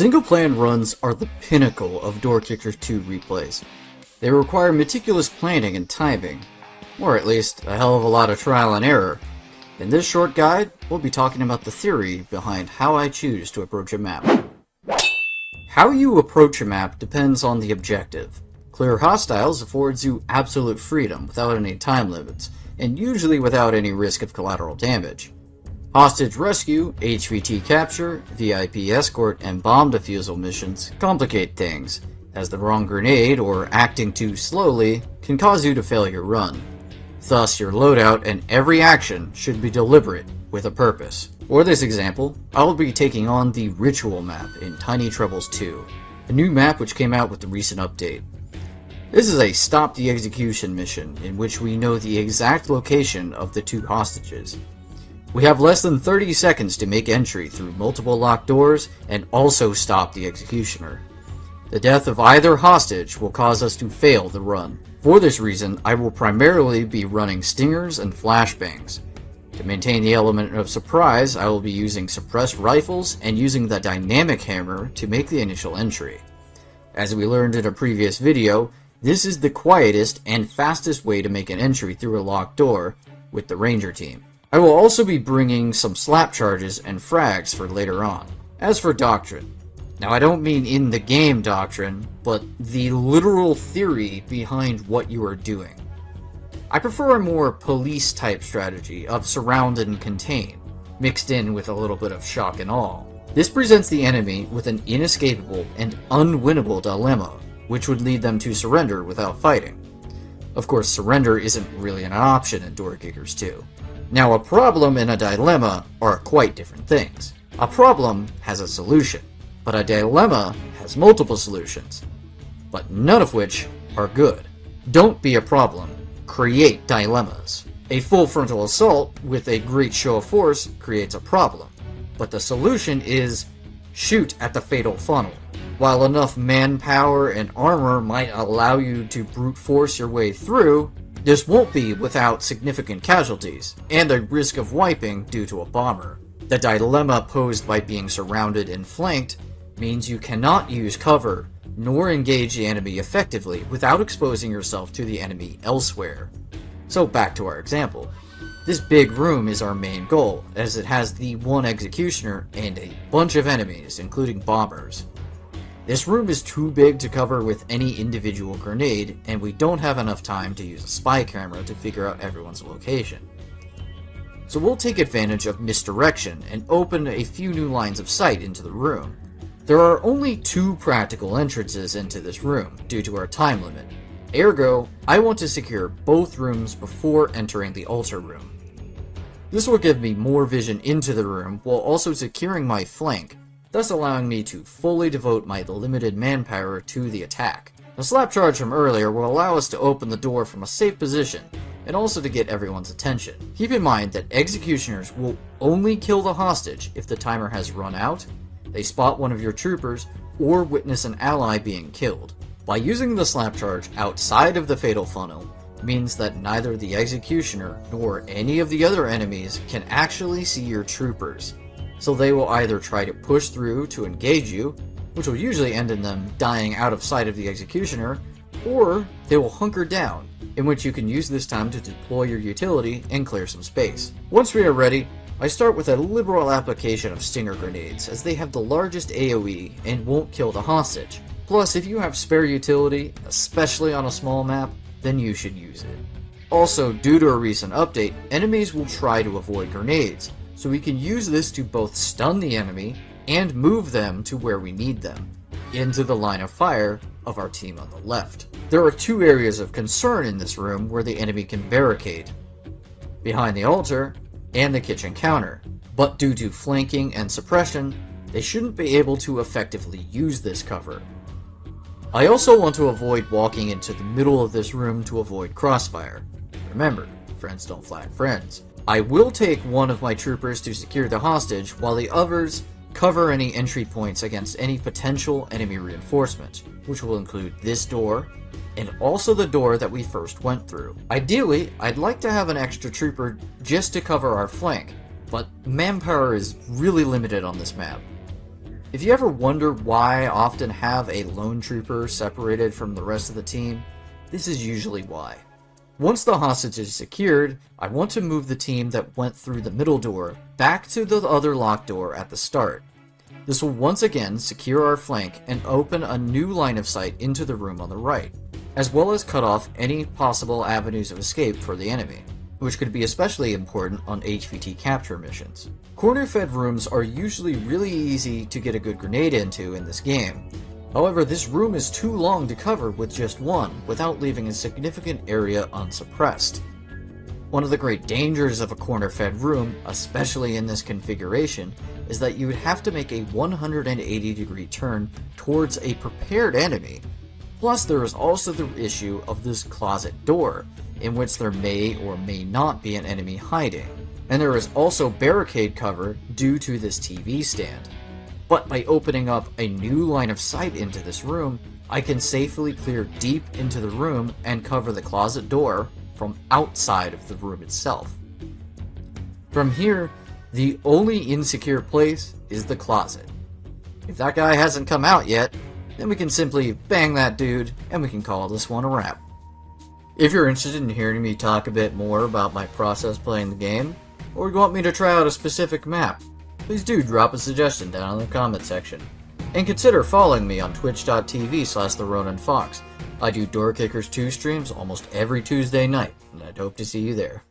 Single-player runs are the pinnacle of Door Kickers 2 replays. They require meticulous planning and timing, or at least a hell of a lot of trial and error. In this short guide, we'll be talking about the theory behind how I choose to approach a map. How you approach a map depends on the objective. Clear hostiles affords you absolute freedom without any time limits, and usually without any risk of collateral damage. Hostage rescue, HVT capture, VIP escort, and bomb defusal missions complicate things, as the wrong grenade or acting too slowly can cause you to fail your run. Thus, your loadout and every action should be deliberate with a purpose. For this example, I will be taking on the Ritual map in Tiny Troubles 2, a new map which came out with the recent update. This is a Stop the Execution mission in which we know the exact location of the two hostages. We have less than 30 seconds to make entry through multiple locked doors and also stop the executioner. The death of either hostage will cause us to fail the run. For this reason, I will primarily be running stingers and flashbangs. To maintain the element of surprise, I will be using suppressed rifles and using the dynamic hammer to make the initial entry. As we learned in a previous video, this is the quietest and fastest way to make an entry through a locked door with the Ranger team. I will also be bringing some slap charges and frags for later on. As for doctrine, now I don't mean in the game doctrine, but the literal theory behind what you are doing. I prefer a more police type strategy of surround and contain, mixed in with a little bit of shock and awe. This presents the enemy with an inescapable and unwinnable dilemma, which would lead them to surrender without fighting. Of course, surrender isn't really an option in Door Kickers 2. Now, a problem and a dilemma are quite different things. A problem has a solution, but a dilemma has multiple solutions, but none of which are good. Don't be a problem, create dilemmas. A full frontal assault with a great show of force creates a problem, but the solution is shoot at the fatal funnel. While enough manpower and armor might allow you to brute force your way through, this won't be without significant casualties, and the risk of wiping due to a bomber. The dilemma posed by being surrounded and flanked means you cannot use cover, nor engage the enemy effectively without exposing yourself to the enemy elsewhere. So back to our example. This big room is our main goal, as it has the one executioner and a bunch of enemies, including bombers. This room is too big to cover with any individual grenade, and we don't have enough time to use a spy camera to figure out everyone's location. So we'll take advantage of misdirection and open a few new lines of sight into the room. There are only two practical entrances into this room due to our time limit. Ergo, I want to secure both rooms before entering the altar room. This will give me more vision into the room while also securing my flank, thus allowing me to fully devote my limited manpower to the attack. The slap charge from earlier will allow us to open the door from a safe position, and also to get everyone's attention. Keep in mind that executioners will only kill the hostage if the timer has run out, they spot one of your troopers, or witness an ally being killed. By using the slap charge outside of the fatal funnel, means that neither the executioner nor any of the other enemies can actually see your troopers. So they will either try to push through to engage you, which will usually end in them dying out of sight of the executioner, or they will hunker down, in which you can use this time to deploy your utility and clear some space. Once we are ready, I start with a liberal application of stinger grenades, as they have the largest AoE and won't kill the hostage. Plus, if you have spare utility, especially on a small map, then you should use it. Also, due to a recent update, enemies will try to avoid grenades, so we can use this to both stun the enemy and move them to where we need them, into the line of fire of our team on the left. There are two areas of concern in this room where the enemy can barricade: behind the altar and the kitchen counter, but due to flanking and suppression, they shouldn't be able to effectively use this cover. I also want to avoid walking into the middle of this room to avoid crossfire. Remember, friends don't flag friends. I will take one of my troopers to secure the hostage, while the others cover any entry points against any potential enemy reinforcement, which will include this door, and also the door that we first went through. Ideally, I'd like to have an extra trooper just to cover our flank, but manpower is really limited on this map. If you ever wonder why I often have a lone trooper separated from the rest of the team, this is usually why. Once the hostage is secured, I want to move the team that went through the middle door back to the other locked door at the start. This will once again secure our flank and open a new line of sight into the room on the right, as well as cut off any possible avenues of escape for the enemy, which could be especially important on HVT capture missions. Corner-fed rooms are usually really easy to get a good grenade into in this game. However, this room is too long to cover with just one without leaving a significant area unsuppressed. One of the great dangers of a corner-fed room, especially in this configuration, is that you would have to make a 180-degree turn towards a prepared enemy. Plus, there is also the issue of this closet door, in which there may or may not be an enemy hiding. And there is also barricade cover due to this TV stand. But by opening up a new line of sight into this room, I can safely clear deep into the room and cover the closet door from outside of the room itself. From here, the only insecure place is the closet. If that guy hasn't come out yet, then we can simply bang that dude and we can call this one a wrap. If you're interested in hearing me talk a bit more about my process playing the game, or you want me to try out a specific map, please do drop a suggestion down in the comment section. And consider following me on twitch.tv/TheRoninFox. I do Door Kickers 2 streams almost every Tuesday night, and I'd hope to see you there.